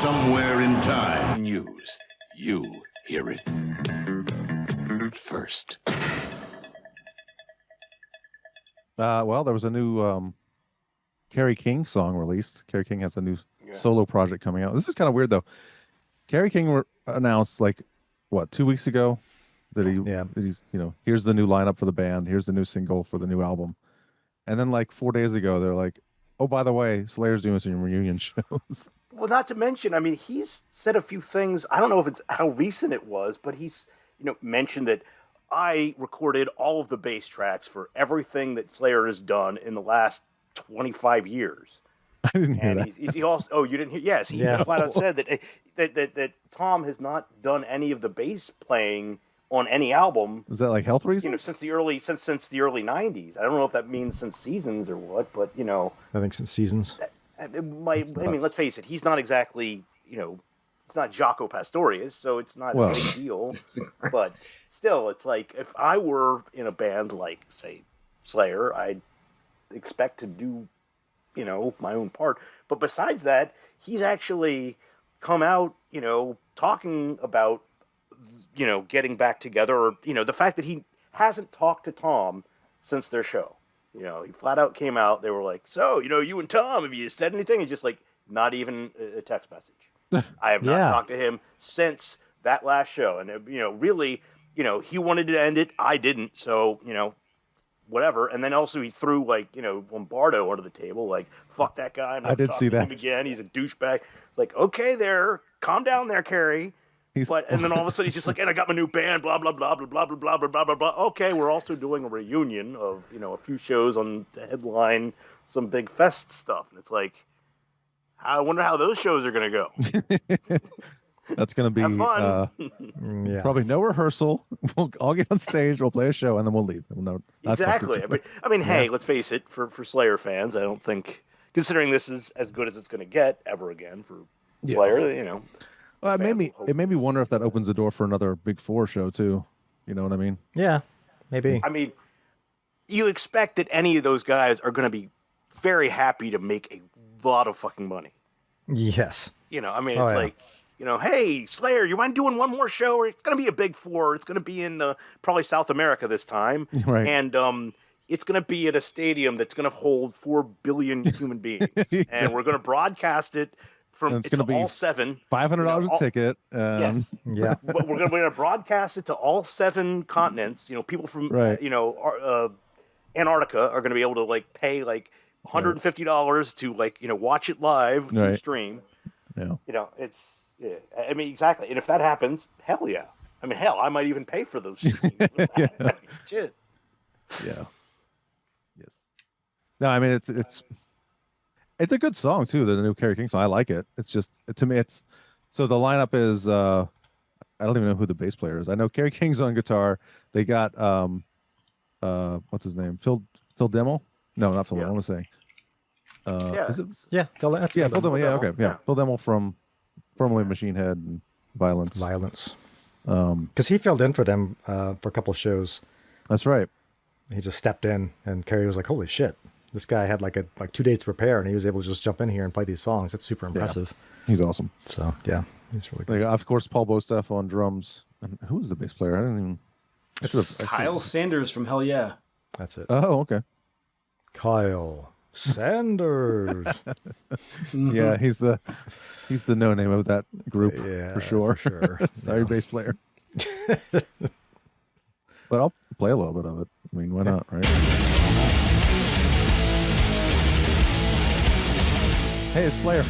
Somewhere in time. News. You hear it first. Well, there was a new Kerry King song released. Kerry King has a new solo project coming out. This is kind of weird though. Kerry King announced 2 weeks ago that he's here's the new lineup for the band, here's the new single for the new album, and then 4 days ago they're like, oh, by the way, Slayer's doing some reunion shows. Well, not to mention, I mean, he's said a few things. I don't know if it's how recent it was, but he's mentioned that I recorded all of the bass tracks for everything that Slayer has done in the last 25 years. I didn't hear that. He also, oh, you didn't hear? Yes, he flat out said that Tom has not done any of the bass playing on any album. Is that health reasons? Since the early 90s. I don't know if that means since Seasons or what, but I think since Seasons. It might. I mean, let's face it. He's not exactly it's not Jaco Pastorius, so it's not a big deal. But still, it's like if I were in a band like, say, Slayer, I'd expect to do, my own part. But besides that, he's actually come out, talking about, getting back together, or, the fact that he hasn't talked to Tom since their show. He flat out came out. They were like, so, you and Tom, have you said anything? It's just not even a text message. I have not talked to him since that last show. And, really, he wanted to end it. I didn't. So, whatever. And then also he threw Lombardo under the table. Fuck that guy. I did see that. Him again. He's a douchebag. Okay, there. Calm down there, Kerry. And then all of a sudden he's just and I got my new band, blah, blah, blah, blah, blah, blah, blah, blah, blah, blah. Okay, we're also doing a reunion of, a few shows on the headline, some big fest stuff. And it's I wonder how those shows are going to go. That's going to be probably no rehearsal. We'll all get on stage, we'll play a show, and then we'll leave. Exactly. I mean, hey, let's face it, for Slayer fans, I don't think, considering this is as good as it's going to get ever again for Slayer, Well, it made me wonder if that opens the door for another Big Four show too. You know what I mean? Yeah, maybe. I mean, you expect that any of those guys are going to be very happy to make a lot of fucking money. Yes. It's hey, Slayer, you mind doing one more show? It's going to be a Big Four. It's going to be in probably South America this time. Right. And it's going to be at a stadium that's going to hold 4 billion human beings. Exactly. And we're going to broadcast it it's going to be all 7. $500 a ticket. Yes. Yeah. But we're going to broadcast it to all 7 continents. People from Antarctica are going to be able to pay $150 to watch it live through stream. Yeah. I mean, exactly. And if that happens, hell yeah. I mean, hell, I might even pay for those streams. Shit. Yeah. Yes. No, I mean it's a good song too. The new Kerry King song, I like it. It's just, to me, it's so the lineup is I don't even know who the bass player is. I know Kerry King's on guitar. They got what's his name? Phil Demmel? No, not Phil. I want to say. Is it? Yeah, Phil. That's Phil Demmel. Yeah, okay, yeah. Phil Demmel from formerly Machine Head and Violence. Because he filled in for them for a couple of shows. That's right. He just stepped in, and Kerry was like, "Holy shit." This guy had 2 days to prepare, and he was able to just jump in here and play these songs. That's super impressive. Yeah. He's awesome. So yeah, he's really good. Of course, Paul Bostaph on drums. And who was the bass player? I didn't even. It's Kyle Sanders from Hell Yeah. That's it. Oh, okay. Kyle Sanders. Yeah, he's the no name of that group for sure. For sure. Sorry, bass player. But I'll play a little bit of it. I mean, why not, right? Hey, it's Slayer.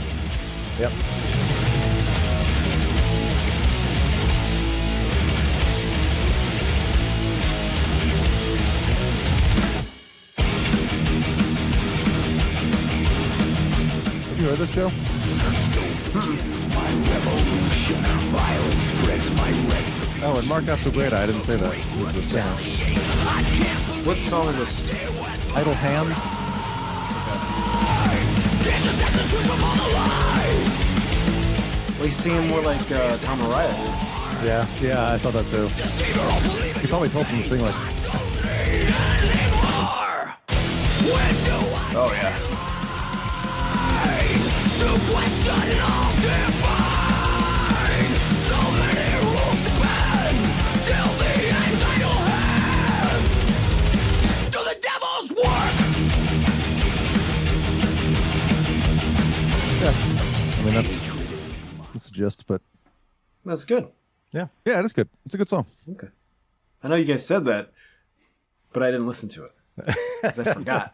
Yep. Have you heard this, Joe? Oh, and Mark Not So Great. I didn't say that. He was the singer. What song is this? Idle Hands. Well, he's singing more like Tom Araya did. Yeah, I thought that too. He probably told him to sing Oh yeah. I mean, that's the gist, but That's good. yeah, it is good. It's a good song. Okay. I know you guys said that, but I didn't listen to it because I forgot.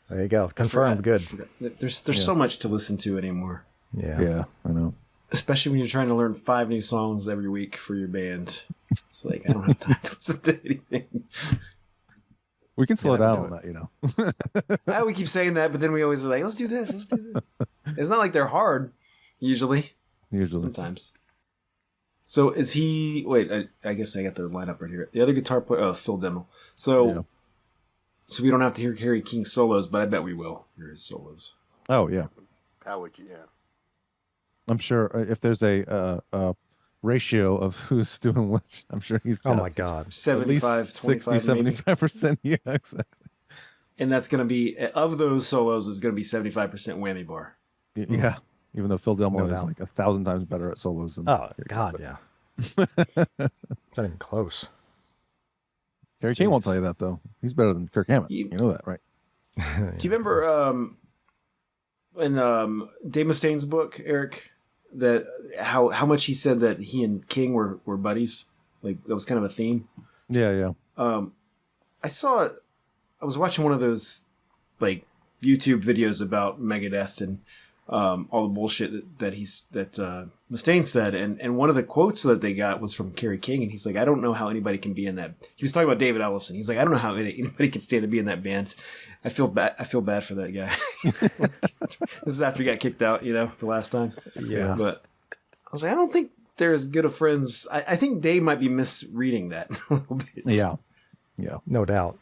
There you go. Confirmed. Good. There's so much to listen to anymore. Yeah, I know. Especially when you're trying to learn 5 new songs every week for your band. It's like, I don't have time to listen to anything. We can slow down on that, you know. We keep saying that, but then we always are like, let's do this. It's not like they're hard, usually. Sometimes. So is he... Wait, I guess I got the lineup right here. The other guitar player... Oh, Phil Demmel. So we don't have to hear Kerry King solos, but I bet we will hear his solos. Oh, yeah. How would you? Yeah. I'm sure if there's a ratio of who's doing which, I'm sure he's got Oh my God. 75, 25, 75%. Yeah, exactly. And that's going to be... Of those solos, is going to be 75% whammy bar. Yeah. Even though Phil Demmel is like 1,000 times better at solos than God, yeah. Not even close. Kerry King won't tell you that though. He's better than Kirk Hammett. You know that, right? Do you remember in Dave Mustaine's book, Eric, that how much he said that he and King were buddies? Like that was kind of a theme. Yeah. I was watching one of those like YouTube videos about Megadeth and all the bullshit that Mustaine said, and one of the quotes that they got was from Kerry King, and he's like, I don't know how anybody can be in that. He was talking about David Ellison. He's like, I don't know how anybody can stand to be in that band. I feel bad for that guy. This is after he got kicked out, the last time. Yeah, but I was like, I don't think they're as good of friends. I think Dave might be misreading that a little bit. Yeah, no doubt.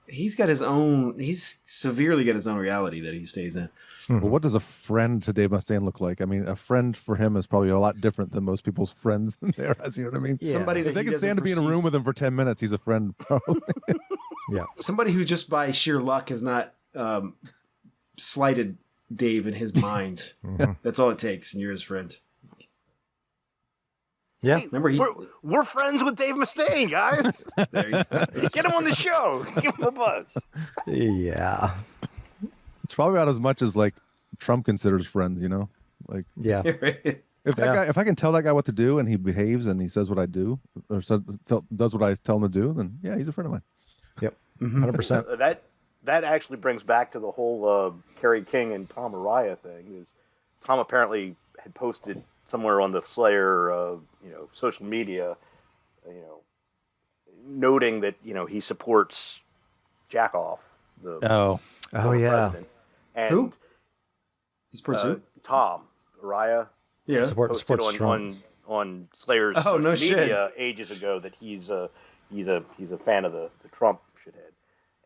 He's severely got his own reality that he stays in. Well, what does a friend to Dave Mustaine look like? I mean, a friend for him is probably a lot different than most people's friends in there. You know what I mean? Yeah. Somebody that if they can stand to be in a room with him for 10 minutes, he's a friend. Probably. Yeah. Somebody who just by sheer luck has not slighted Dave in his mind. That's all it takes, and you're his friend. Yeah. Hey, remember we're friends with Dave Mustaine, guys. There you go. Get him on the show. Give him a buzz. Yeah. It's probably about as much as like Trump considers friends, Like, yeah. If I can tell that guy what to do and he behaves and he says what I do or does what I tell him to do, then yeah, he's a friend of mine. Yep. 100%. That actually brings back to the whole Kerry King and Tom Araya thing. Is Tom apparently had posted somewhere on the Slayer, social media, noting that he supports Jackoff, the yeah. president. And who? He's pursued Tom Araya. Yeah, supports on Slayer's social media ages ago that he's a fan of the Trump shithead.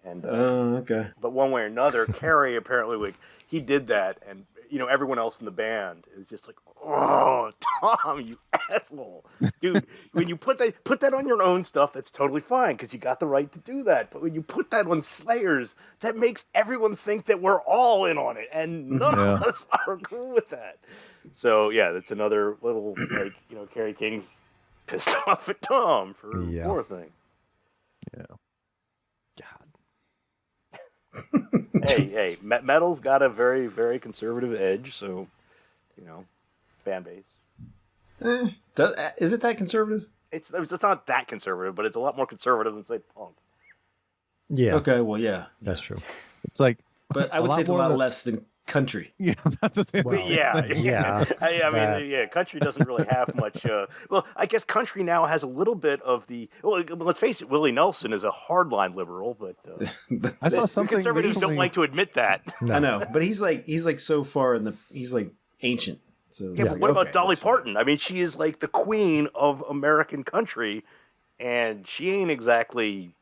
And okay. But one way or another, Kerry apparently he did that, and everyone else in the band is just like, oh, Tom, you asshole, dude. When you put that on your own stuff, that's totally fine because you got the right to do that. But when you put that on Slayer's, that makes everyone think that we're all in on it, and none of us are cool with that. So yeah, that's another little Kerry King's pissed off at Tom for poor thing. Yeah. Hey, metal's got a very, very conservative edge, so, fan base. Is it that conservative? It's not that conservative, but it's a lot more conservative than, say, punk. Yeah. Okay, well, yeah. That's true. It's like... But I would say it's a lot less than country. Yeah, that's the same. Well, yeah. I mean, country doesn't really have much. Well, I guess country now has a little bit of the. Well, let's face it, Willie Nelson is a hardline liberal, but I saw something. Conservatives don't like to admit that. No. I know, but he's like so far he's like ancient. So yeah, but what about Dolly Parton? I mean, she is like the queen of American country, and she ain't exactly,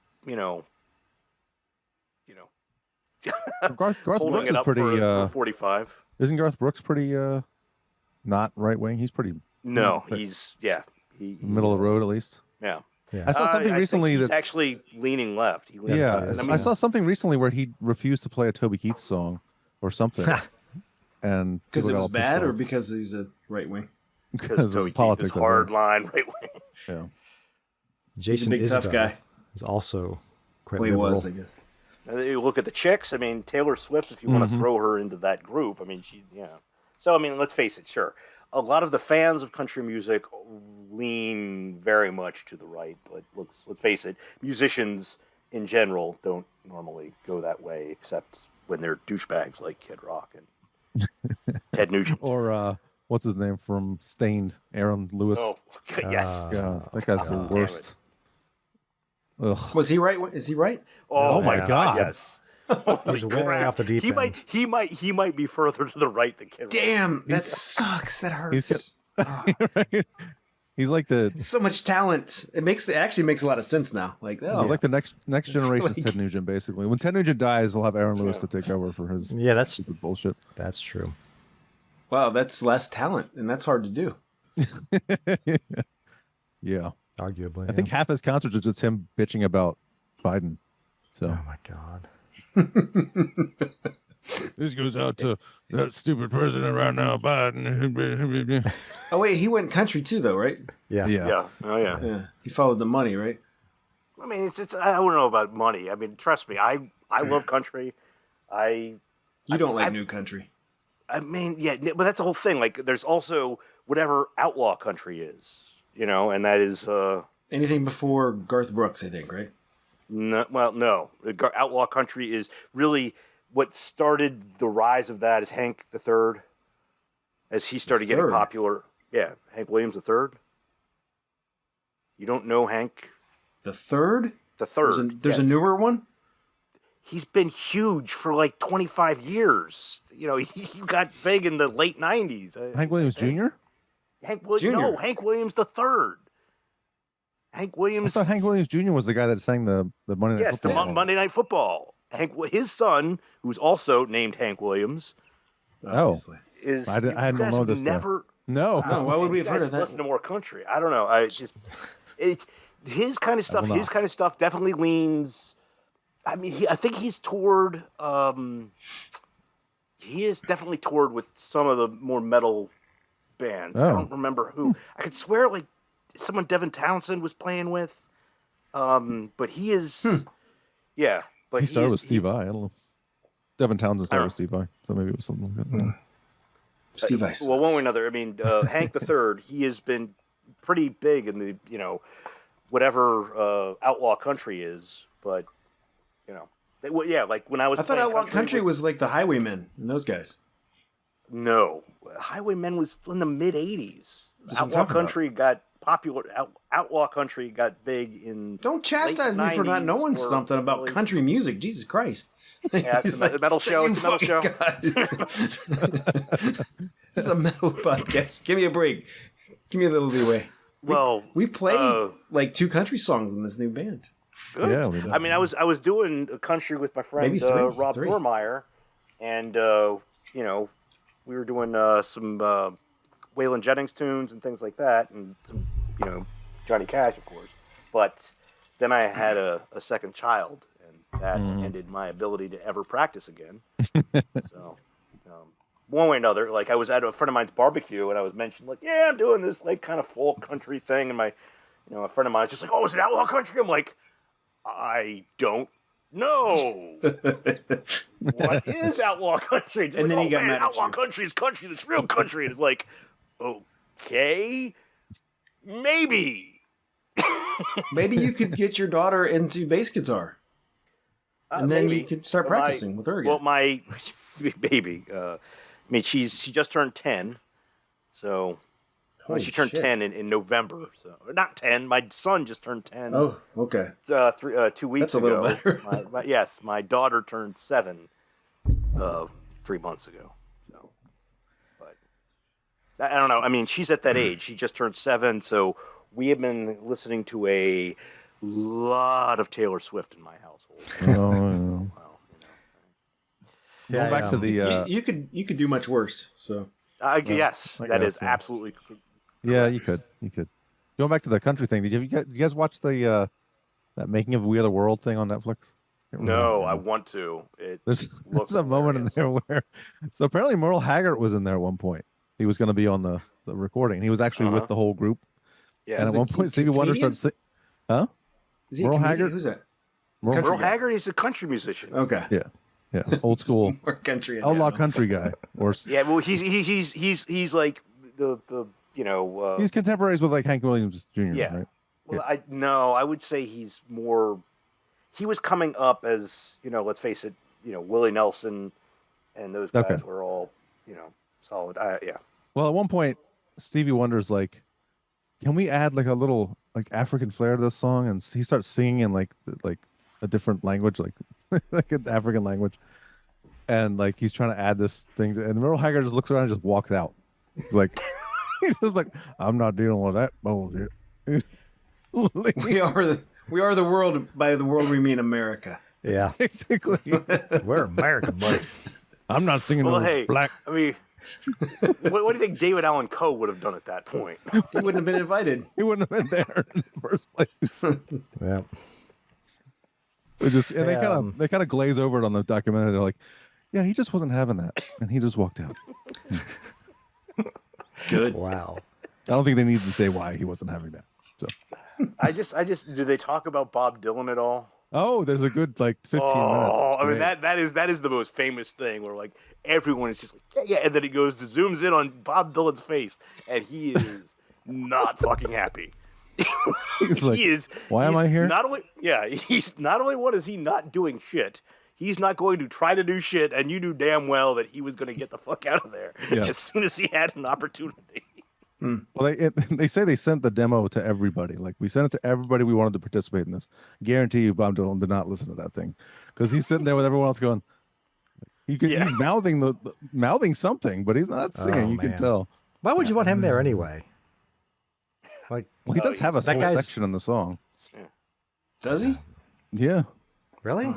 Garth Brooks is pretty for 45. Isn't Garth Brooks pretty not right wing? He's pretty he's middle of the road at least. Yeah. I saw something recently that's that's actually leaning left. I saw something recently where he refused to play a Toby Keith song or something. And because it was bad or because he's a right wing? Because Toby politics Keith is hardline right wing. Yeah. Jason he's a big tough guy. Is also quite he was, I guess. You look at the chicks. I mean, Taylor Swift. If you want to throw her into that group, I mean, So I mean, let's face it. Sure, a lot of the fans of country music lean very much to the right, but let's face it, musicians in general don't normally go that way, except when they're douchebags like Kid Rock and Ted Nugent. Or what's his name from Stained? Aaron Lewis. Oh, yes. Yeah, that guy's the worst. Ugh. Was he right? Is he right? Oh my God. Yes. He's way off the deep end. He might be further to the right than Kid Rock. Damn, that sucks. That hurts. Right? He's like the So much talent. It actually makes a lot of sense now. Like, oh, he's like the next generation's Ted Nugent, basically. When Ted Nugent dies, they'll have Aaron Lewis to take over for his that's stupid bullshit. That's true. wow, that's less talent, and that's hard to do. Yeah. Arguably. I think half his concerts are just him bitching about Biden. So Oh my God. this goes out to that stupid president right now, Biden. Oh wait, he went country too, though, right? Yeah. Yeah. Oh yeah. Yeah, he followed the money, right? I mean, it's I don't know about money. I mean, trust me, I love country. You don't like new country. I mean, yeah, but that's the whole thing. Like, there's also whatever outlaw country is, and that is Anything before Garth Brooks, I think, right? no. Outlaw country is really what started the rise of that. Is Hank the Third, as he started getting Third? popular. Yeah, Hank Williams the Third. You don't know Hank The third? the Third? There's a newer one? He's been huge for like 25 years. He got big in the late 90s. Hank Williams Jr.? Hank Williams. Jr. No, Hank Williams the Third. Hank I Williams. thought Hank Williams Jr. was the guy that sang the Monday Night Yes, the Football. Monday Night Football. His son, who's also named Hank Williams, Obviously. is. I hadn't you guys known this guy. Never. No. No, why would we You have heard guys of that? listen to more country. I don't know. His kind of stuff. will His not. kind of stuff definitely leans. I mean, I think he's toured. He has definitely toured with some of the more metal bands. I Oh. don't remember who. I could swear like someone Devin Townsend was playing with. But he is. Yeah, but He started is- with Steve I don't know. Devin Townsend started I with Steve I, so maybe it was something like that. Steve Ice. Well, one way or another. I mean, Hank the Third. He has been pretty big in the whatever outlaw country is, but yeah, like when I was. I thought playing Outlaw Country was like the Highwaymen and those guys. No, Highwaymen was in the mid '80s. That's what I'm Outlaw talking about. Country got popular. Outlaw Country got big in. Don't chastise me for not 90s knowing or something about early- country music. Jesus Christ. Yeah, it's a metal show. You It's a metal show. fucking guys. This is a metal podcast. Give me a break. Give me a little leeway. Well, We play like 2 country songs in this new band. good. Yeah, we did. I mean, I was doing a country with my friend Maybe three. Rob Three. Thormeyer, and we were doing some Waylon Jennings tunes and things like that, and some Johnny Cash, of course. But then I had a second child, and that ended my ability to ever practice again. So. One way or another, like I was at a friend of mine's barbecue and I was mentioned, like, yeah, I'm doing this like kind of folk country thing, and my, a friend of mine was just like, oh, is it outlaw country? I'm like, I don't know. What is outlaw country? Just And like, then he oh, got man, mad at outlaw you. country is country that's real country. And it's like, okay, maybe. Maybe you could get your daughter into bass guitar. And then maybe. you could start But practicing with her again. Well, my baby, I mean, she just turned 10, so Holy she turned shit. 10 in November. So not 10. My son just turned 10. Oh, okay. 2 weeks That's a little ago. better. Yes, my daughter turned 7 3 months ago. So, but I don't know. I mean, she's at that age. She just turned 7, so we have been listening to a lot of Taylor Swift in my household. Oh, Yeah, Going back to the you could do much worse. So Yes, I that guess, is yeah. absolutely. yeah, you could. Going back to the country thing, did you guys watch the that Making of We Are the World thing on Netflix? Can't remember No, the I name. want to. There's looks a moment in hilarious. there where so apparently Merle Haggard was in there at one point. He was going to be on the recording. He was actually with the whole group. Yeah, And at the one point, Stevie Wonder comedian? started singing. Huh? is he a Merle comedian? Haggard? Who's that? Merle, Country Merle guy. Haggard is a country musician. Okay. Yeah. Yeah, old school More country and outlaw down. country guy. Or Yeah, well, he's like the he's contemporaries with like Hank Williams Jr. yeah. Right? Well, I would say he's more. He was coming up as let's face it, Willie Nelson, and those guys were all solid. Yeah. Well, at one point, Stevie Wonder's like, "Can we add like a little like African flair to this song?" And he starts singing in like a different language, like like an African language, and like he's trying to add this thing. And Merle Haggard just looks around and just walks out. He's like, he's just like, "I'm not dealing with that bullshit." We are the world. By the world, we mean America. Yeah, Basically, we're American, buddy. I'm not singing Well, no hey, black. I mean, what do you think David Allan Coe would have done at that point? He wouldn't have been invited. He wouldn't have been there in the first place. Yeah. They kind of glaze over it on the documentary. They're like, "Yeah, he just wasn't having that, and he just walked out." Good. Wow. I don't think they need to say why he wasn't having that. So, I just do they talk about Bob Dylan at all? oh, there's a good like 15 minutes. Oh, It's I mean great. that is the most famous thing where like everyone is just like yeah, and then he zooms in on Bob Dylan's face, and he is not fucking happy. He's like, "Why am I here?" He's not only what is he not doing shit. He's not going to try to do shit, and you knew damn well that he was going to get the fuck out of there as soon as he had an opportunity. Well, they say they sent the demo to everybody. Like, we sent it to everybody we wanted to participate in this. Guarantee you, Bob Dylan did not listen to that thing because he's sitting there with everyone else going. He's mouthing mouthing something, but he's not singing. Oh, you can man. tell. Why would you want him there anyway? Like, Well, he does have a that whole guy's- section in the song. Does he? Yeah. really?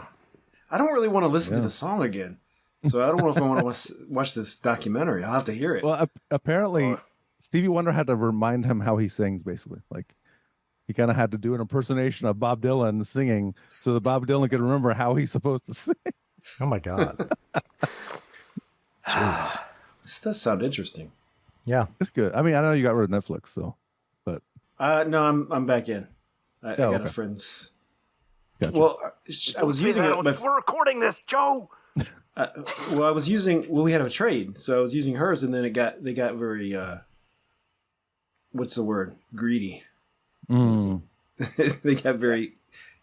I don't really want to listen to the song again, so I don't know if I want to watch this documentary. I'll have to hear it. Well, apparently, Stevie Wonder had to remind him how he sings. Basically, like he kind of had to do an impersonation of Bob Dylan singing, so that Bob Dylan could remember how he's supposed to sing. Oh my God. Jeez. This does sound interesting. Yeah. It's good. I mean, I know you got rid of Netflix, so, but No, I'm back in. I got okay. a friend's. Gotcha. Well, I was Say using that it. we're recording this, Joe. Well, I was using. Well, we had a trade, so I was using hers, and then they got very. What's the word? Greedy. They got very.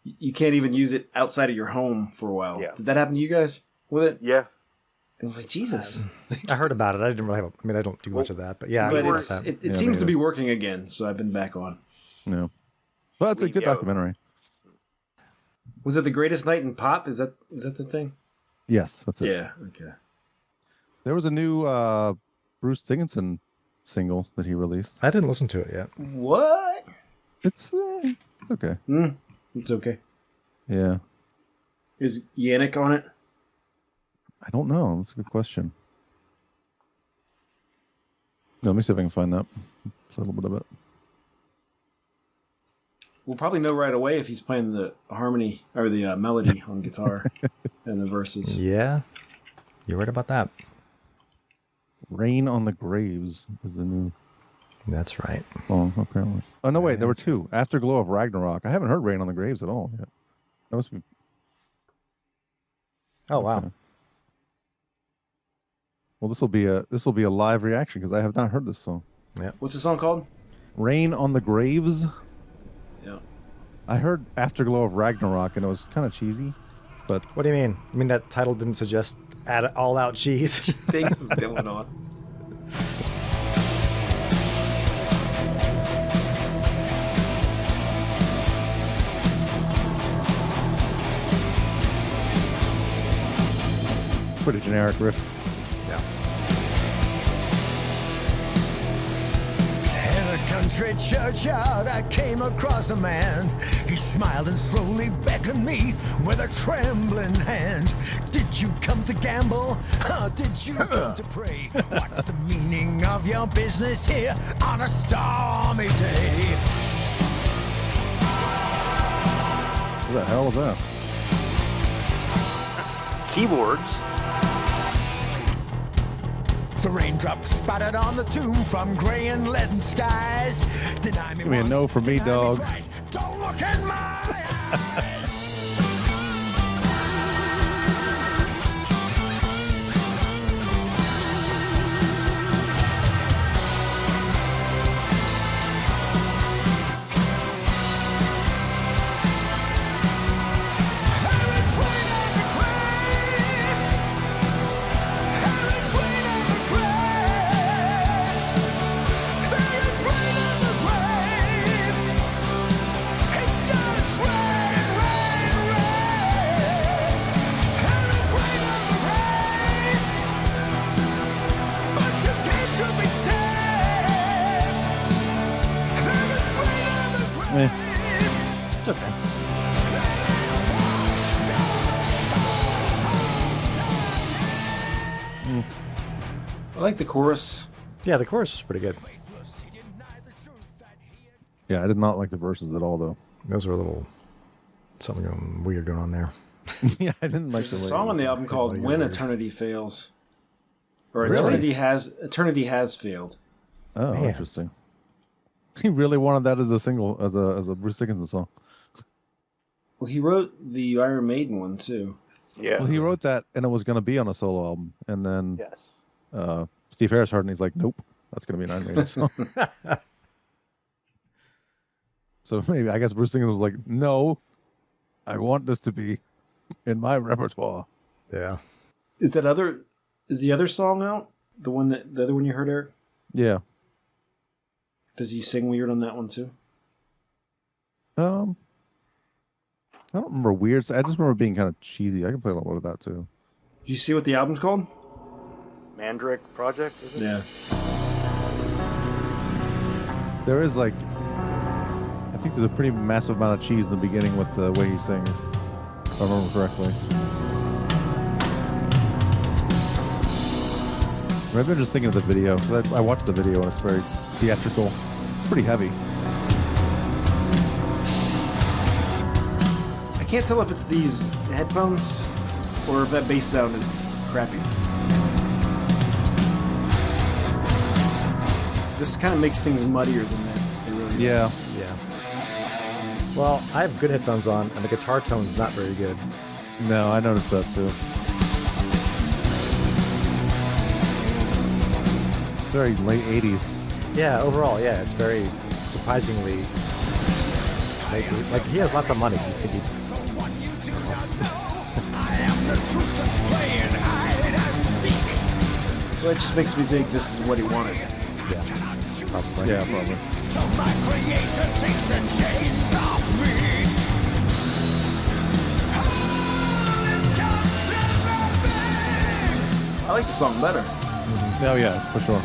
You can't even use it outside of your home for a while. Yeah. Did that happen to you guys with it? Yeah. It was like Jesus. I heard about it. I didn't really have. I mean, I don't do much of that, but yeah. I But heard it's, about that. it seems to be working again, so I've been back on. no. Well, it's a good documentary. Was it The Greatest Night in Pop? Is that the thing? Yes, that's it. Yeah. Okay. There was a new Bruce Dickinson single that he released. I didn't listen to it yet. What? It's okay. It's okay. Yeah. Is Yannick on it? I don't know. That's a good question. No, let me see if I can find that. Just a little bit of it. We'll probably know right away if he's playing the harmony or the melody on guitar and the verses. Yeah. You're right about that. Rain on the Graves is the new That's right. song, apparently. Oh, no, wait. There were two. Afterglow of Ragnarok. I haven't heard Rain on the Graves at all yet. That must be... Oh, wow. Okay. Well, this will be a live reaction because I have not heard this song. What's the song called? Rain on the Graves. Yeah. I heard Afterglow of Ragnarok and it was kind of cheesy, but What do you mean? I mean, that title didn't suggest add all out cheese. Thing was going on. pretty generic riff. Yeah. In a country churchyard, I came across a man. He smiled and slowly beckoned me with a trembling hand. Did you come to gamble? Did you come to pray? What's the meaning of your business here on a stormy day? What the hell is that? Keyboards. The raindrops spattered on the tomb from gray and leaden skies. Deny me Give me a once, no from me, deny dog. twice. Don't look in my eyes. It's okay. I like the chorus. Yeah, the chorus is pretty good. Yeah, I did not like the verses at all, though. Those were a little something weird going on there. Yeah, I didn't like There's a song on the album called "When Eternity Fails," or Really? "Eternity Has Failed." Oh, Man. interesting. He really wanted that as a single, as a Bruce Dickinson song. Well, he wrote the Iron Maiden one too. Yeah. Well, he wrote that, and it was going to be on a solo album, and then Yes. Steve Harris heard it, and he's like, "Nope, that's going to be an Iron Maiden song." So maybe I guess Bruce Dickinson was like, "No, I want this to be in my repertoire." Yeah. Is the other song out? The other one you heard, Eric? Yeah. Does he sing weird on that one too? I don't remember weird. I just remember being kind of cheesy. I can play a little bit of that too. Did you see what the album's called? Mandrake Project, is it? Yeah. There is like, I think there's a pretty massive amount of cheese in the beginning with the way he sings, if I remember correctly. Maybe I'm just thinking of the video, because I watched the video and it's very theatrical. It's pretty heavy. I can't tell if it's these headphones or if that bass sound is crappy. This kind of makes things muddier than they really are. Yeah. Yeah. Well, I have good headphones on, and the guitar tone's not very good. No, I noticed that too. It's very late 80s. Yeah, overall, yeah, it's very surprisingly. Like he has lots of money. He could be. Well, it just makes me think this is what he wanted. Yeah, probably. Yeah, probably. So my creator takes the chains off me. I like the song better. Oh yeah, for sure.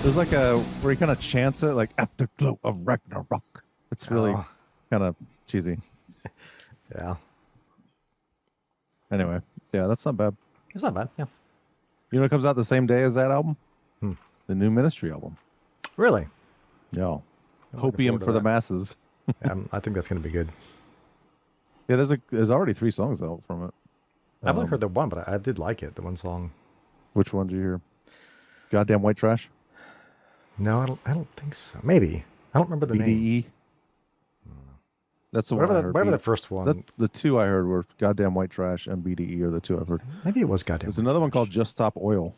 There's like a where he kind of chants it like afterglow of Ragnarok. It's really kind of cheesy. Yeah. Anyway, yeah, that's not bad. It's not bad. Yeah. You know what comes out the same day as that album? The new Ministry album. Really? Yeah. looking Hopium forward to for the that. masses. I think that's going to be good. Yeah, there's already 3 songs out from it. I've only heard the one, but I did like it. The one song. Which one did you hear? Goddamn White Trash? No, I don't think so. Maybe. I don't remember the name. BDE? That's the one I heard. Whatever the first one. The 2 I heard were Goddamn White Trash and BDE are the 2 I've heard. Maybe it was Goddamn There's White another one Trash. called Just Stop Oil.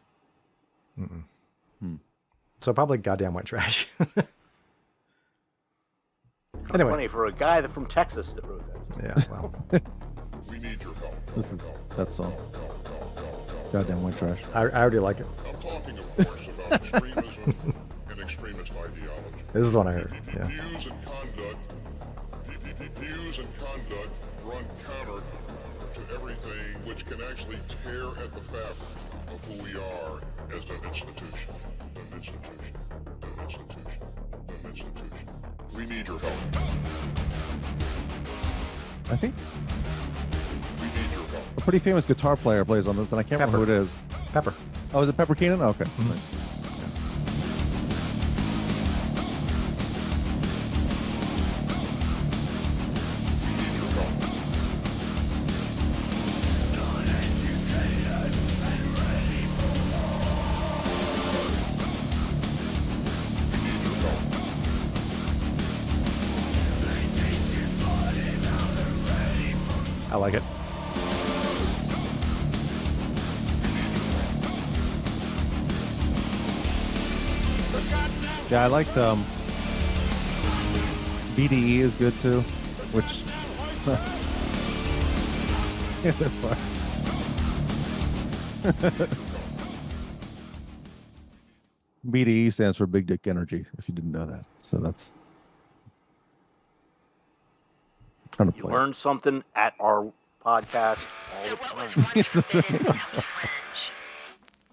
So probably Goddamn White Trash. It's Anyway. funny for a guy from Texas that wrote that. Yeah, well. We need your help. This is that song. Goddamn White Trash. I already like it. I'm talking, of course, about extremism and extremist ideology. This is the one I heard. Yeah. Views and conduct run counter to everything which can actually tear at the fabric of who we are as an institution. An institution. An institution. An institution. We need your help. I think We need your help. a pretty famous guitar player plays on this, and I can't remember who it is. Pepper. Oh, is it Pepper Keenan? Oh, okay. Nice. We need your help. We need your help. I like it. Yeah, I liked BDE is good too, which yeah, that's fine. BDE stands for Big Dick Energy, if you didn't know that. So that's trying to You play. learn something at our podcast all the What was time. once forbidden becomes fringe,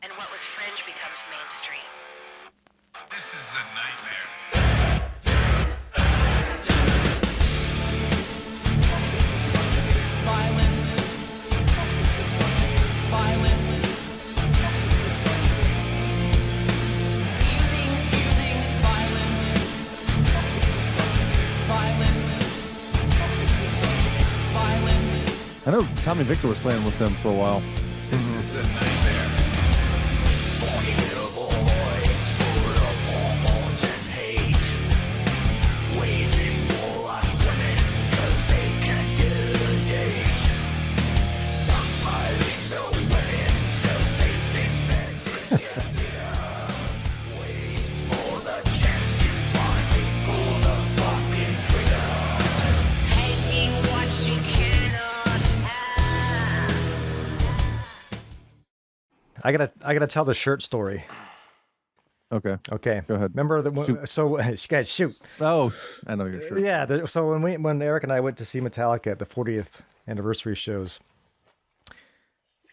and what was fringe becomes mainstream. This is a nightmare. Violence. Violence. Using violence. Violence. Violence. I know Tommy Victor was playing with them for a while. This is a nightmare. Taking what she cannot have. I gotta tell the shirt story. Okay. Okay, Go ahead. Remember Shoot. so guys, shoot. Oh, I know your shirt. Yeah. So when Eric and I went to see Metallica at the 40th anniversary shows,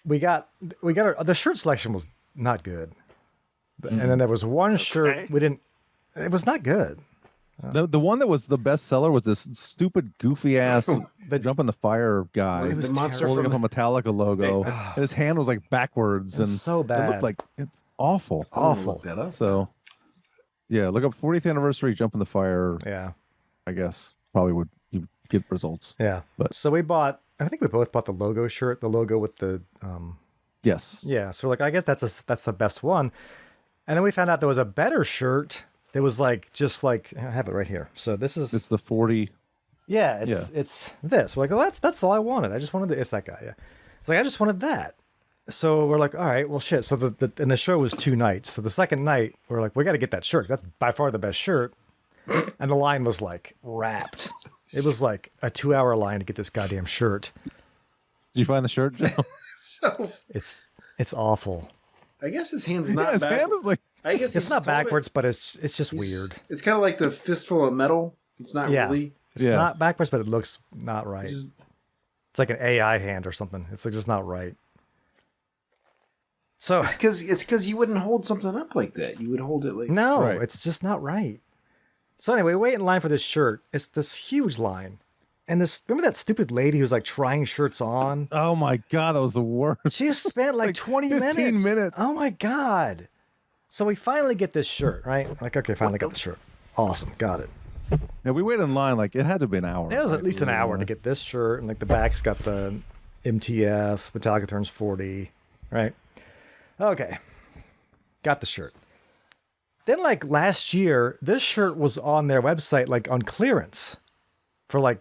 we got the shirt selection was not good, and then there was one shirt we didn't. It was not good. The one that was the best seller was this stupid goofy ass jump in the fire guy. It was the monster holding from up a Metallica logo. And his hand was like backwards, and so it bad. looked like it's awful. Awful. Look that up. So, yeah, look up 40th anniversary jump in the fire. Yeah. I guess probably would you get results. Yeah. But- So we bought. I think we both bought the logo shirt. The logo with the. Yes. Yeah. So we're like, I guess that's the best one. And then we found out there was a better shirt. That was like just like I have it right here. So this is It's the 40. yeah, it's this. We're like, well, that's all I wanted. I just wanted it's that guy. Yeah, it's like I just wanted that. So we're like, all right, well, shit. So and the show was 2 nights. So the second night, we're like, we got to get that shirt. That's by far the best shirt. And the line was like wrapped. It was like a 2-hour line to get this goddamn shirt. Did you find the shirt, Joe? So It's awful. I guess his hand's Yeah, not his hand is like. I guess It's not backwards, but it's just weird. It's kind of like the fistful of metal. It's not Yeah. really. It's Yeah. not backwards, but it looks not right. It's It's like an AI hand or something. It's like just not right. So because you wouldn't hold something up like that. You would hold it like no, Right. it's just not right. So anyway, we wait in line for this shirt. It's this huge line. And remember that stupid lady who's like trying shirts on? Oh my God, that was the worst. She just spent like, Like 20 15 minutes. Oh my God. So we finally get this shirt, right? Like, okay, finally got the shirt. Awesome. Got it. Yeah, we waited in line like it had to be an hour. It was at right? least an hour to get this shirt. And like the back's got the MTF, Metallica turns 40, right? Okay. Got the shirt. Then like last year, this shirt was on their website, like on clearance for like,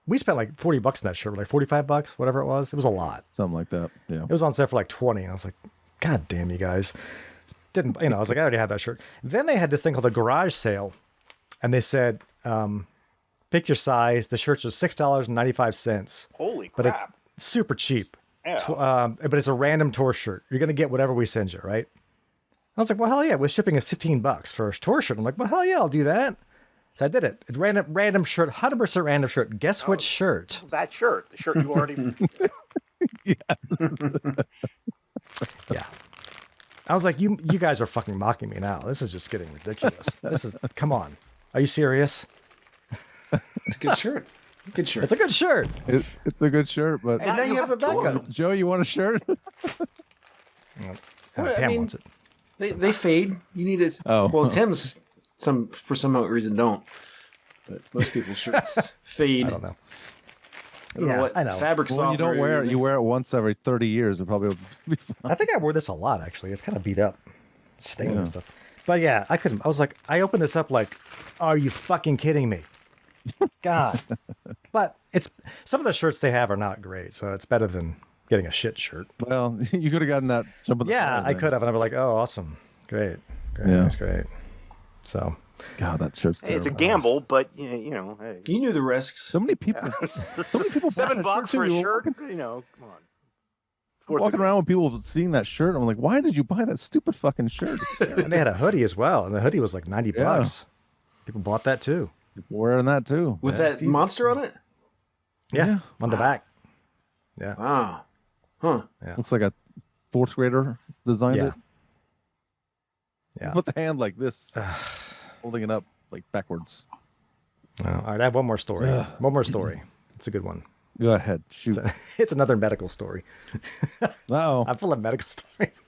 we spent like $40 on that shirt, like $45, whatever it was. It was a lot. Something like that. Yeah. It was on sale for like 20. And I was like, God damn you guys. I was like, I already had that shirt. Then they had this thing called a garage sale. And they said, pick your size. The shirts are $6.95. Holy But crap. it's super cheap. Yeah. But it's a random tour shirt. You're going to get whatever we send you, right? I was like, well, hell yeah. With shipping is $15 for a tour shirt. I'm like, well, hell yeah, I'll do that. So I did it. It's random shirt, 100% random shirt. Guess which shirt? That shirt. The shirt you already. Yeah. I was like, you guys are fucking mocking me now. This is just getting ridiculous. Come on. Are you serious? it's a good shirt. Good shirt. It's a good shirt. It's a good shirt, but and now you have a backup. Joe, you want a shirt? Well, Pam I mean, wants it. They fade. You need it. Oh. Well, Tim's for some reason don't. But most people's shirts fade. I don't know. I don't know what I know. fabric Well, when you don't software wear you're it, using. you wear it once every 30 years. It probably will be fine. I think I wore this a lot, actually. It's kind of beat up. Stained and stuff. But yeah, I couldn't. I was like, I opened this up like, are you fucking kidding me? God. But it's some of the shirts they have are not great, so it's better than getting a shit shirt. Well, you could have gotten that. Jump of the Yeah, Fire I then. could have, and I'd be like, oh, awesome, great, Yeah. that's great. So, God, that shirt's Hey, it's a terrible. gamble, but you know, hey. You knew the risks. So many people. So many people. bought that $7 shirt, for a too. We were shirt. walking- You know, come on. Walking around with people seeing that shirt, I'm like, why did you buy that stupid fucking shirt? and they had a hoodie as well, and the hoodie was like $90. Yeah. People bought that too. People wearing that too. With Yeah, that Jesus. monster on it? Yeah, on the back. Yeah, Ah. Huh. Looks like a fourth grader designed Yeah. it. yeah. Put the hand like this, holding it up like backwards. All right, I have one more story. One more story. It's a good one. Go ahead, shoot. It's another medical story. Oh, I'm full of medical stories.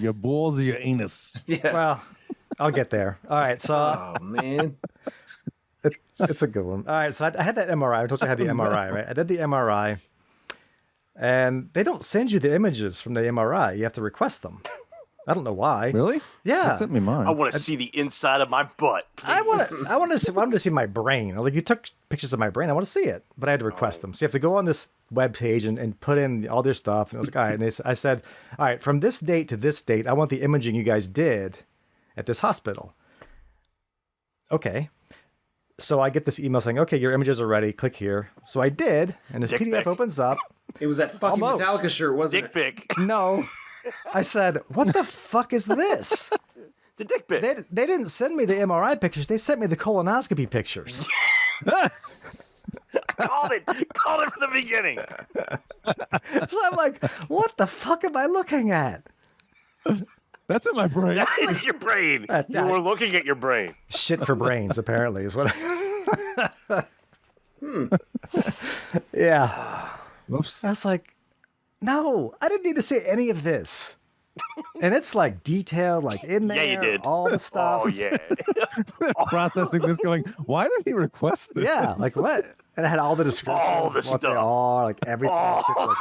your balls or your anus. Yeah. Well, I'll get there. All right, so Oh man. it's a good one. All right, so I had that MRI. I told you I had the MRI, right? I did the MRI, and they don't send you the images from the MRI. You have to request them. I don't know why. Really? Yeah. They sent me mine. I want to see the inside of my butt. I wanted to see my brain. Like, you took pictures of my brain. I want to see it, but I had to request them. So you have to go on this web page and put in all their stuff. And I was like, all right. And I said, all right, from this date to this date, I want the imaging you guys did at this hospital. Okay. So I get this email saying, okay, your images are ready. Click here. So I did, and this Dick PDF pic. opens up. It was that fucking Almost. Metallica shirt, wasn't Dick it? pic. No. I said, what the fuck is this? It's a dick pic. They didn't send me the MRI pictures. They sent me the colonoscopy pictures. Called it from the beginning. So I'm like, what the fuck am I looking at? That's in my brain. That is your brain. You were looking at your brain. Shit for brains, apparently, is what. Yeah. Whoops. I was like, no, I didn't need to see any of this. And it's like detailed, like in there, Yeah, you did. all the stuff. Oh yeah. Processing this, going, why did he request this? Yeah, like what? And it had all the descriptions, All the what they stuff. are, like everything. Oh,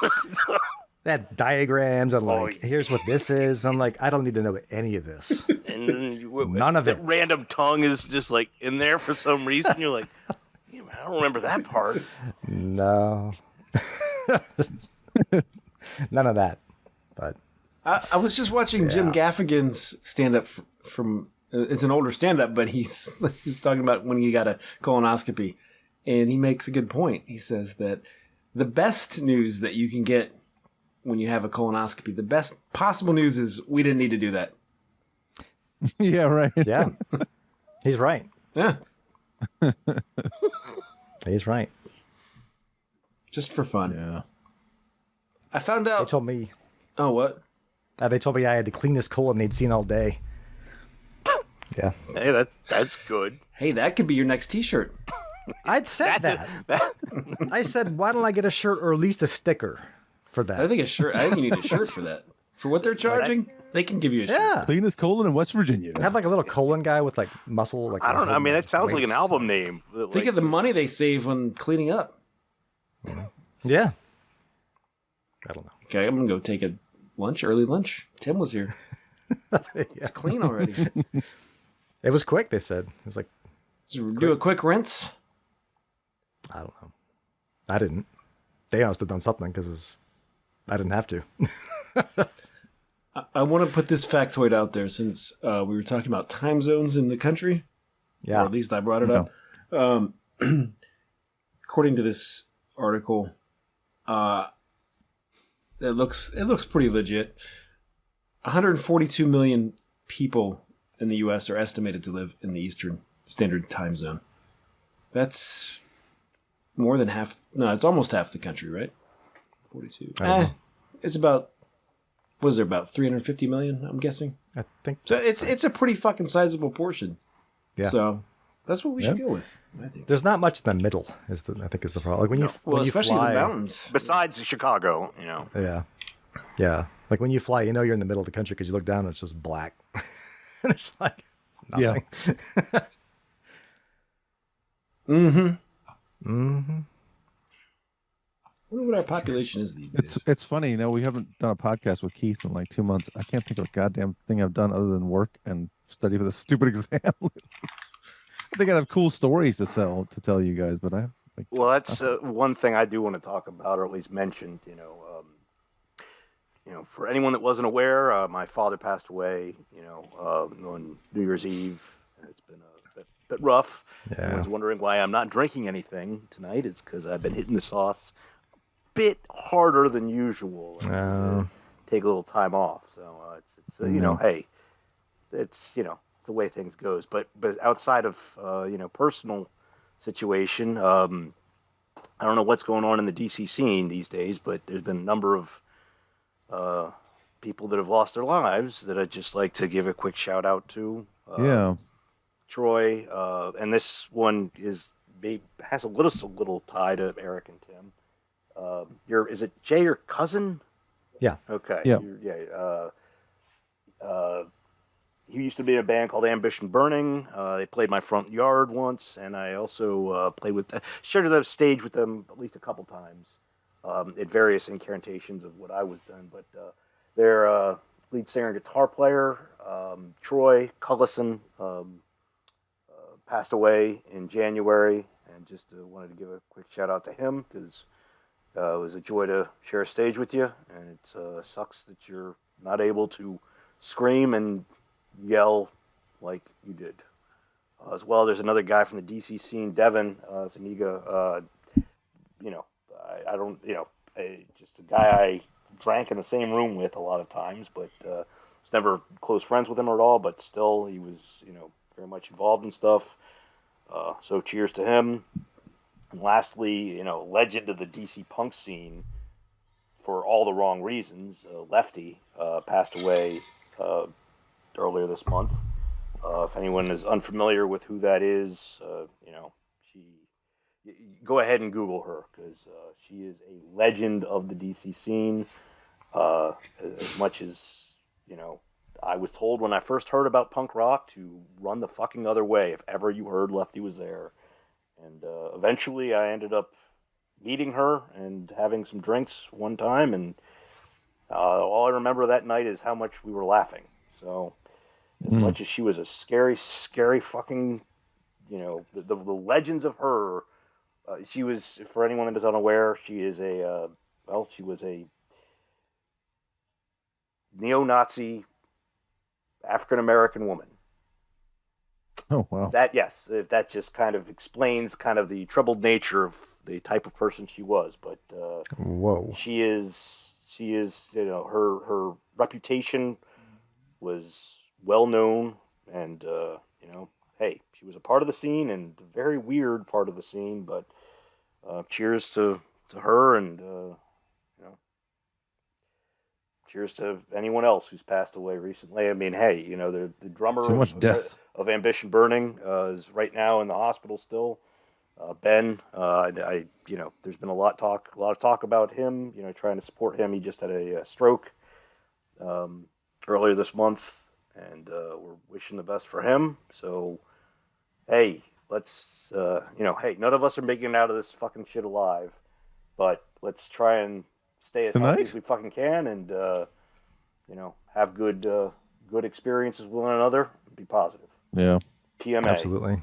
Like, they had diagrams and like, here's what this is. I'm like, I don't need to know any of this. and then None of the it. random tongue is just like in there for some reason. You're like, "Yeah, I don't remember that part. No. None of that. But I was just watching Jim Gaffigan's stand-up from. It's an older stand-up, but he's talking about when he got a colonoscopy, and he makes a good point. He says that the best news that you can get when you have a colonoscopy, the best possible news is we didn't need to do that. Yeah, right. yeah, he's right. Yeah, He's right. just for fun. Yeah. I found They out. told me. Oh, what? They told me I had the cleanest colon they'd seen all day. Yeah, Hey, that's good. Hey, that could be your next T-shirt. I'd said that. I said, why don't I get a shirt or at least a sticker for that? I think a shirt. I think you need a shirt for that. For what they're charging, they can give you a shirt. Yeah. Cleanest colon in West Virginia. Have like a little colon guy with like muscle. Like I don't know. I mean, it that sounds like an album name. Think of the money they save on cleaning up. Yeah. I don't know. Okay, I'm gonna go take a early lunch. Tim was here. It's clean already. It was quick. They said it was like Just do a quick rinse. I don't know. I didn't. They must have done something because I didn't have to. I want to put this factoid out there since we were talking about time zones in the country. Yeah. Or at least I brought it up. According to this article, it looks pretty legit. 142 million people in the U.S. are estimated to live in the Eastern Standard Time Zone. That's more than half. No, it's almost half the country, right? 42. It's about. Was there about 350 million? I'm guessing. I think. So it's a pretty fucking sizable portion. Yeah. So that's what we should go with. I think. There's not much in the middle. I think is the problem. Like when you Well, when especially you fly, the mountains. Besides Chicago, you know. Yeah. Yeah. Like when you fly, you know you're in the middle of the country because you look down and it's just black. It's like nothing. Yeah. I wonder what our population is these days. It's funny, we haven't done a podcast with Keith in like 2 months. I can't think of a goddamn thing I've done other than work and study for this stupid exam. think I'd have cool stories to tell you guys, but I like. Well, that's one thing I do want to talk about, or at least mention. For anyone that wasn't aware, my father passed away. On New Year's Eve, and it's been a bit rough. Yeah. Everyone's wondering why I'm not drinking anything tonight. It's because I've been hitting the sauce a bit harder than usual. Take a little time off. So it's hey, it's the way things goes. But outside of personal situation, I don't know what's going on in the DC scene these days, but there's been a number of people that have lost their lives that I'd just like to give a quick shout out to. Troy, and this one has a little tie to Eric and Tim. Is it Jay, your cousin? Yeah. Okay. Yeah. He used to be in a band called Ambition Burning. They played my front yard once, and I also shared the stage with them at least a couple times at various incantations of what I was done. But their lead singer and guitar player, Troy Cullison, passed away in January, and just wanted to give a quick shout out to him because it was a joy to share a stage with you, and it sucks that you're not able to scream and yell like you did. As well, there's another guy from the DC scene, Devin Zaniga. Just a guy I drank in the same room with a lot of times, but was never close friends with him at all. But still, he was very much involved in stuff. So cheers to him. And lastly, legend of the DC punk scene for all the wrong reasons, Lefty passed away earlier this month. If anyone is unfamiliar with who that is, go ahead and Google her because she is a legend of the DC scene. As much as I was told when I first heard about punk rock to run the fucking other way if ever you heard Lefty was there. And eventually I ended up meeting her and having some drinks one time, and all I remember that night is how much we were laughing. So as much as she was a scary, scary fucking, the legends of her, she was, for anyone that is unaware, she is she was a neo-Nazi African-American woman. Oh, wow. That just kind of explains kind of the troubled nature of the type of person she was. But whoa, she is her reputation was well known, and hey, she was a part of the scene and a very weird part of the scene. But cheers to her, and cheers to anyone else who's passed away recently. I mean, hey, the drummer so much death of Ambition Burning is right now in the hospital still. Ben, there's been a lot of talk about him. Trying to support him. He just had a stroke earlier this month, and we're wishing the best for him. So, hey, let's hey, none of us are making it out of this fucking shit alive, but let's try and stay as healthy as we fucking can, and have good experiences with one another. Be positive. Yeah. PMA. Absolutely.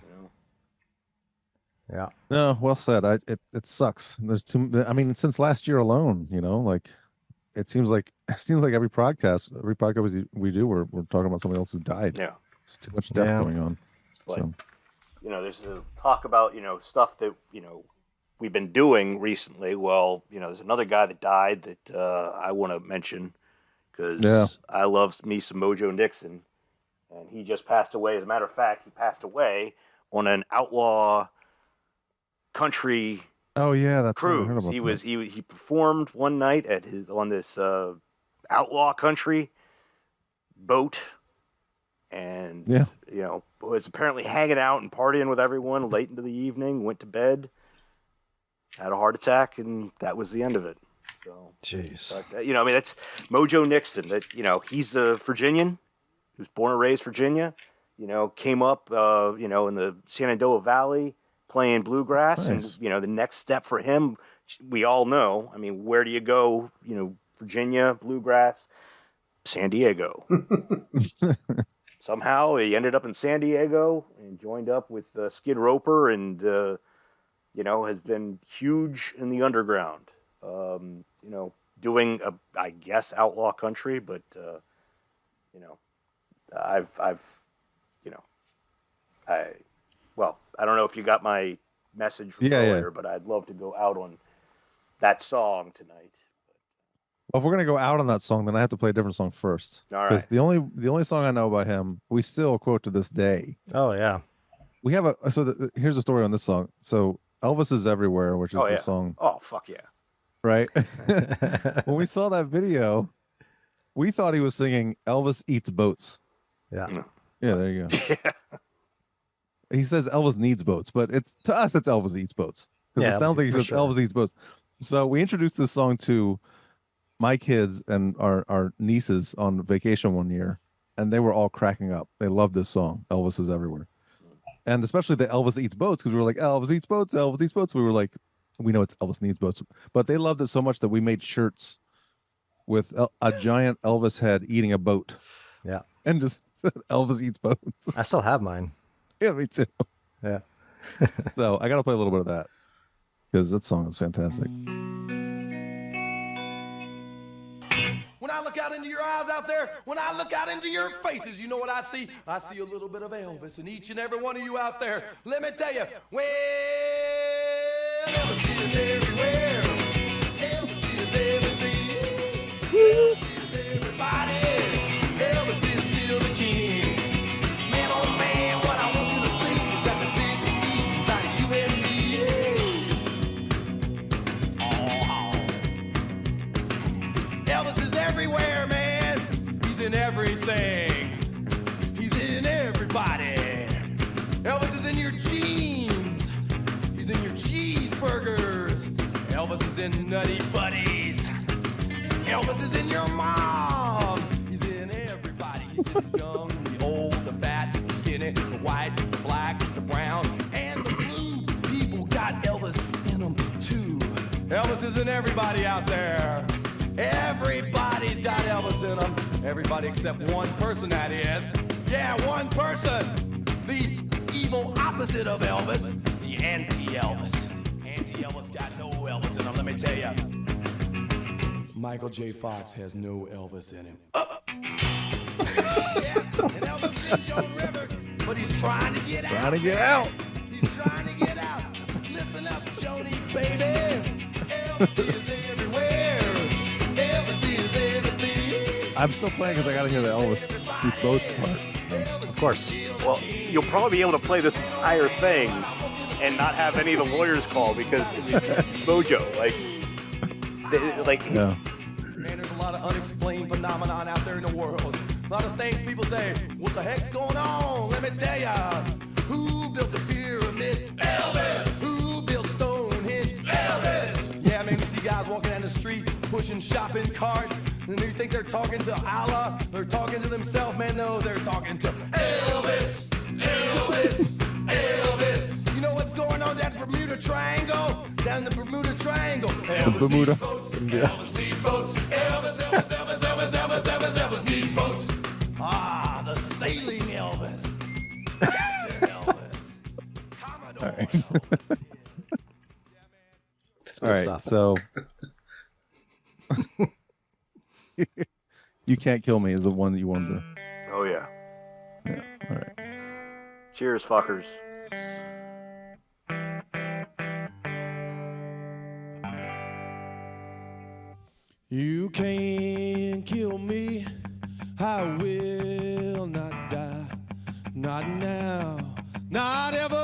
Yeah. No, well said. It sucks. There's since last year alone, it seems like every podcast we do, we're talking about somebody else who died. Yeah. There's too much death going on. But, so. There's a talk about, stuff that, we've been doing recently. Well, there's another guy that died that I want to mention because I love me some Mojo Nixon, and he just passed away. As a matter of fact, he passed away on an outlaw country cruise. He performed one night on this outlaw country boat, and was apparently hanging out and partying with everyone late into the evening. Went to bed, had a heart attack, and that was the end of it. So, jeez, that's Mojo Nixon. That he's a Virginian. He was born and raised Virginia. Came up in the Shenandoah Valley playing bluegrass, nice. And the next step for him, we all know. I mean, where do you go? Virginia bluegrass, San Diego. somehow he ended up in San Diego and joined up with Skid Roper, and has been huge in the underground. Doing I guess outlaw country, but I don't know if you got my message from earlier, but I'd love to go out on that song tonight. Well, if we're gonna go out on that song, then I have to play a different song first. All right. Because the only song I know by him, we still quote to this day. Oh yeah. We have here's a story on this song. So Elvis is Everywhere, which is the song. Oh fuck yeah! Right. When we saw that video, we thought he was singing "Elvis Eats Boats." Yeah. Yeah. There you go. Yeah. He says Elvis needs boats, but to us it's Elvis eats boats, because it sounds like he says Elvis eats boats. So we introduced this song to my kids and our nieces on vacation one year, and they were all cracking up. They loved this song, Elvis is Everywhere. And especially the Elvis eats boats, because we were like, Elvis eats boats, Elvis eats boats. We were like, we know it's Elvis needs boats. But they loved it so much that we made shirts with a giant Elvis head eating a boat. Yeah. And just said Elvis eats boats. I still have mine. Yeah, me too. Yeah. So I got to play a little bit of that, because that song is fantastic. When I look out into your eyes out there, when I look out into your faces, you know what I see? I see a little bit of Elvis in each and every one of you out there. Let me tell you, well, Elvis is everywhere. Elvis is everything. Elvis is everybody. Elvis is still the king. Man, oh man, what I want you to see is that the big piece inside of you and me. Elvis is everywhere, man. He's in everything. He's in everybody. Elvis is in your jeans. He's in your cheeseburgers. Elvis is in Nutty Buddies. Elvis is in your mom. He's in everybody. He's in the young, the old, the fat, the skinny, the white, the black, the brown, and the blue. People got Elvis in them too. Elvis is in everybody out there. Everybody's got Elvis in them. Everybody except one person, that is. Yeah, one person. The evil opposite of Elvis. The anti-Elvis. Anti-Elvis got no Elvis in him, let me tell you. Michael J. Fox has no Elvis in him. Yeah, and Elvis is in Joan Rivers, but he's trying to get out. Trying to get out. He's trying to get out. Listen up, Joni, baby. Elvis is everywhere. Elvis is everything. I'm still playing because I got to hear the Elvis eats boats part. So. Of course. Well, you'll probably be able to play this entire thing and not have any of the lawyers call, because it's mojo. Yeah. Man, there's a lot of unexplained phenomenon out there in the world. A lot of things people say, what the heck's going on? Let me tell ya. Who built the pyramids? Elvis. Who built Stonehenge? Elvis. Yeah, man, you see guys walking down the street pushing shopping carts, and you think they're talking to Allah? They're talking to themselves, man. No, they're talking to Elvis. Elvis. Elvis. You know what's going on down the Bermuda Triangle? Down the Bermuda Triangle. Elvis Bermuda. needs boats. Elvis needs boats. Elvis, Elvis, Elvis, Elvis, Elvis, Elvis, Elvis needs boats. Ah, the sailing Elvis. Captain Elvis. Commodore. All right. All right. So You Can't Kill Me is the one that you wanted to. Oh yeah. Yeah. All right. Cheers, fuckers. You can't kill me, I will not die, not now, not ever